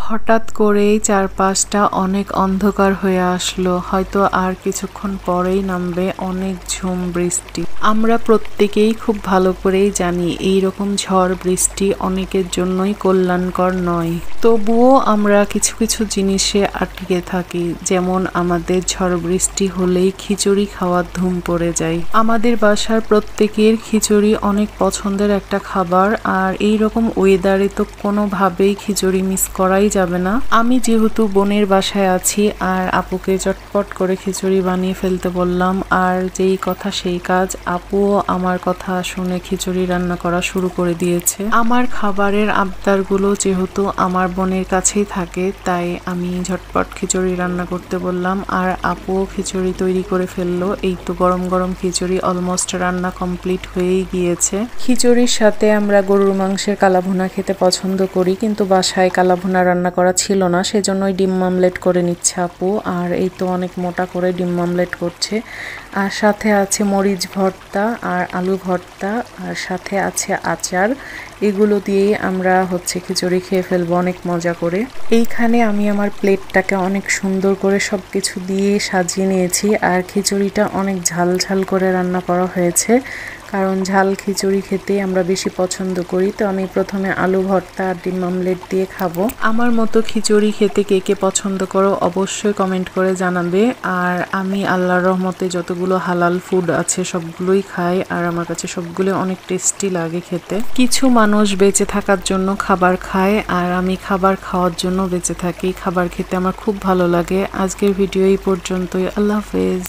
হঠাৎ করেই চারপাশটা অনেক অন্ধকার হয়ে আসলো, হয়তো আর কিছুক্ষণ পরেই নামবে অনেক ঝুম বৃষ্টি। আমরা প্রত্যেকেই খুব ভালো করেই জানি এই রকম ঝড় বৃষ্টি অনেকের জন্যই কল্যাণকর নয়। তবুও আমরা কিছু কিছু জিনিসে আটকে থাকি, যেমন আমাদের ঝড় বৃষ্টি হলেই খিচুড়ি খাওয়ার ধুম পড়ে যায়। আমাদের বাসার প্রত্যেকের খিচুড়ি অনেক পছন্দের একটা খাবার, আর এই রকম ওয়েদারে তো কোনোভাবেই খিচুড়ি মিস করাই যাবে না। আমি যেহেতু বোনের বাসায় আছি আর আপুকে চটপট করে খিচুড়ি বানিয়ে ফেলতে বললাম, আর যেই কথা সেই কাজ, আপুও আমার কথা শুনে খিচুড়ি রান্না করা শুরু করে দিয়েছে। আমার খাবারের আবদারগুলো যেহেতু আমার বোনের কাছেই থাকে, তাই আমি ঝটপট খিচুড়ি রান্না করতে বললাম, আর আপুও খিচুড়ি তৈরি করে ফেললো। এই তো গরম গরম খিচুড়ি অলমোস্ট রান্না কমপ্লিট হয়েই গিয়েছে। খিচুড়ির সাথে আমরা গরুর মাংসের কালাভুনা খেতে পছন্দ করি, কিন্তু বাসায় কালাভুনা রান্না করা ছিল না, সেজন্যই ডিম মামলেট করে নিচ্ছে আপু। আর এই তো অনেক মোটা করে ডিম মামলেট করছে, আর সাথে আছে মরিচ ভর্তা আর আলু ভর্তা, আর সাথে আছে আচার। এগুলো দিয়েই আমরা খিচুড়ি খেয়ে ফেলবো অনেক মজা করে। এইখানে আমি আমার প্লেটটাকে অনেক সুন্দর করে সব কিছু দিয়ে সাজিয়ে নিয়েছি, আর খিচুড়িটা অনেক ঝাল ঝাল করে রান্না করা হয়েছে, কারণ ঝাল খিচুড়ি খেতেই আমরা বেশি পছন্দ করি। তো আমি প্রথমে আলু ভর্তা আর ডিম অমলেট দিয়ে খাবো। আমার মতো খিচুড়ি খেতে কে কে পছন্দ করো অবশ্যই কমেন্ট করে জানাবে। আর আমি আল্লাহর রহমতে যতগুলো হালাল ফুড আছে সবগুলোই খাই, আর আমার কাছে সবগুলো অনেক টেস্টি লাগে খেতে। কিছু মানুষ বেঁচে থাকার জন্য খাবার খায়, আর আমি খাবার খাওয়ার জন্য বেঁচে থাকি। খাবার খেতে আমার খুব ভালো লাগে। আজকের ভিডিও এই পর্যন্তই। আল্লাহ হাফেজ।